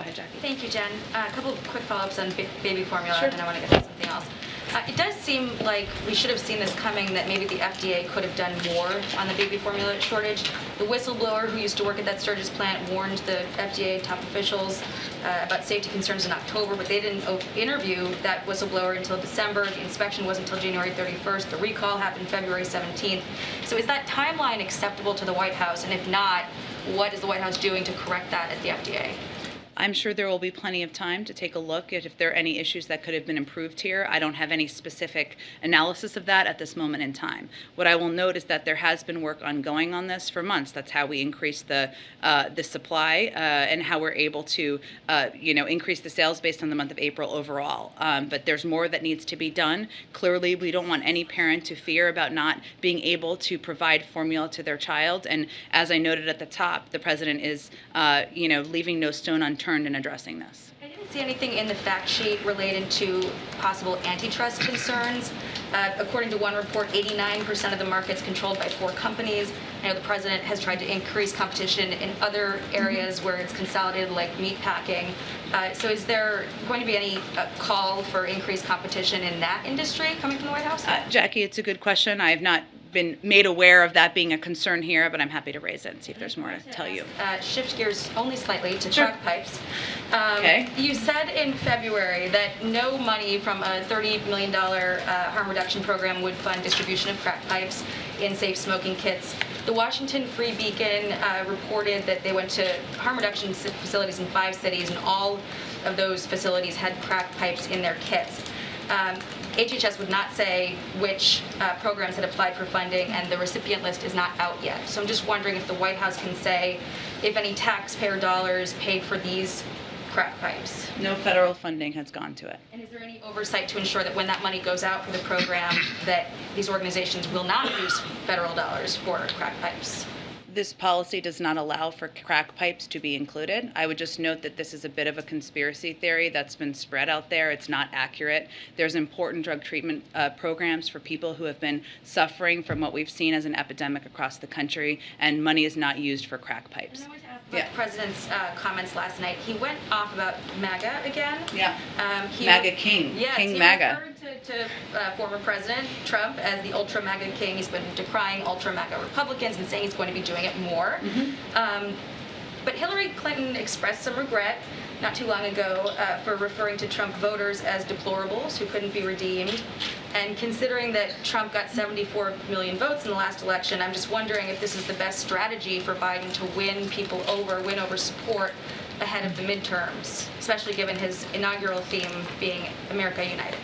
ahead, Jacqui. Thank you, Jen. A couple of quick follow-ups on baby formula, Sure. and then I want to get to something else. It does seem like we should have seen this coming, that maybe the FDA could have done more on the baby formula shortage. The whistleblower who used to work at that Sturgis plant warned the FDA top officials about safety concerns in October, but they didn't interview that whistleblower until December. The inspection wasn't until January 31st. The recall happened February 17th. So is that timeline acceptable to the White House? And if not, what is the White House doing to correct that at the FDA? I'm sure there will be plenty of time to take a look at if there are any issues that could have been improved here. I don't have any specific analysis of that at this moment in time. What I will note is that there has been work ongoing on this for months. That's how we increase the supply and how we're able to increase the sales based on the month of April overall. But there's more that needs to be done. Clearly, we don't want any parent to fear about not being able to provide formula to their child. And as I noted at the top, the president is leaving no stone unturned in addressing this. I didn't see anything in the fact sheet related to possible antitrust concerns. According to one report, 89% of the market's controlled by 4 companies. I know the president has tried to increase competition in other areas where it's consolidated, like meat packing. So is there going to be any call for increased competition in that industry coming from the White House? Jacqui, it's a good question. I have not been made aware of that being a concern here, but I'm happy to raise it and see if there's more to tell you. Shift gears only slightly to Sure. crack pipes. Okay. You said in February that no money from a $30 million harm reduction program would fund distribution of crack pipes in safe smoking kits. The Washington Free Beacon reported that they went to harm reduction facilities in 5 cities, and all of those facilities had crack pipes in their kits. HHS would not say which programs had applied for funding, and the recipient list is not out yet. So I'm just wondering if the White House can say if any taxpayer dollars paid for these crack pipes. No federal funding has gone to it. And is there any oversight to ensure that when that money goes out for the program, that these organizations will not use federal dollars for crack pipes? This policy does not allow for crack pipes to be included. I would just note that this is a bit of a conspiracy theory that's been spread out there. It's not accurate. There's important drug treatment programs for people who have been suffering from what we've seen as an epidemic across the country, and money is not used for crack pipes. And I want to ask about the president's comments last night. He went off about MAGA again. Yeah. MAGA King. Yes, King he MAGA. referred to former President Trump as the ultra MAGA king. He's been decrying ultra MAGA Republicans and saying he's going to be doing it more. Mm-hmm. But Hillary Clinton expressed some regret not too long ago for referring to Trump voters as deplorables who couldn't be redeemed. And considering that Trump got 74 million votes in the last election, I'm just wondering if this is the best strategy for Biden to win over support ahead of the midterms, especially given his inaugural theme being America United.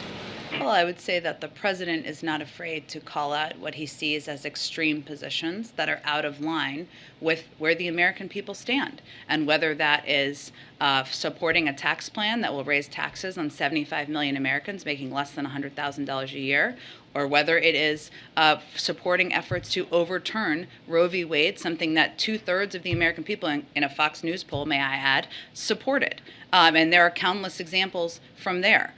Well, I would say that the president is not afraid to call out what he sees as extreme positions that are out of line with where the American people stand, and whether that is supporting a tax plan that will raise taxes on 75 million Americans making less than $100,000 a year, or whether it is supporting efforts to overturn Roe v. Wade, something that 2/3 of the American people, in a Fox News poll, may I add, supported. And there are countless examples from there.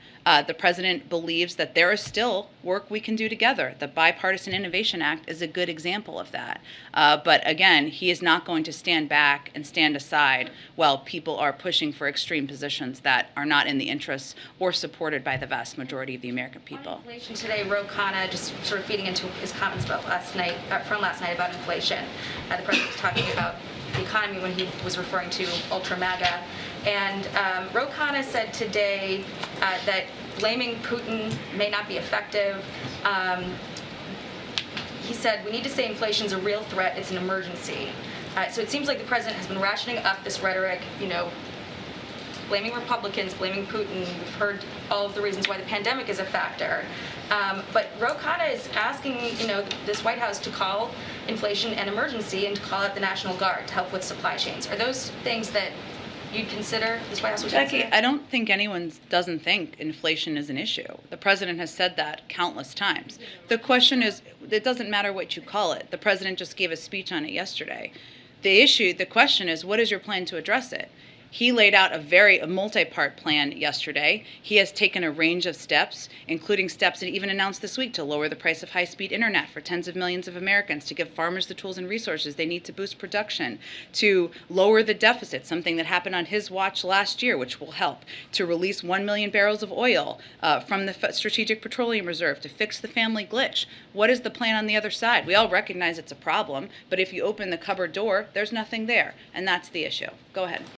The president believes that there is still work we can do together. The Bipartisan Innovation Act is a good example of that. But again, he is not going to stand back and stand aside while people are pushing for extreme positions that are not in the interests or supported by the vast majority of the American people. On inflation today, Ro Khanna, just sort of feeding into his comments about from last night about inflation. The president was talking about the economy when he was referring to ultra MAGA. And Ro Khanna said today that blaming Putin may not be effective. He said, we need to say inflation is a real threat, it's an emergency. So it seems like the president has been ratcheting up this rhetoric, blaming Republicans, blaming Putin. We've heard all of the reasons why the pandemic is a factor. But Ro Khanna is asking, this White House to call inflation an emergency and to call out the National Guard to help with supply chains. Are those things that you'd consider, this White House would consider? Jacqui, I don't think anyone doesn't think inflation is an issue. The president has said that countless times. The question is, it doesn't matter what you call it. The president just gave a speech on it yesterday. The question is, what is your plan to address it? He laid out a multi-part plan yesterday. He has taken a range of steps, including steps that even announced this week to lower the price of high-speed internet for tens of millions of Americans, to give farmers the tools and resources they need to boost production, to lower the deficit, something that happened on his watch last year, which will help, to release 1 million barrels of oil from the Strategic Petroleum Reserve, to fix the family glitch. What is the plan on the other side? We all recognize it's a problem, but if you open the cupboard door, there's nothing there, and that's the issue. Go ahead.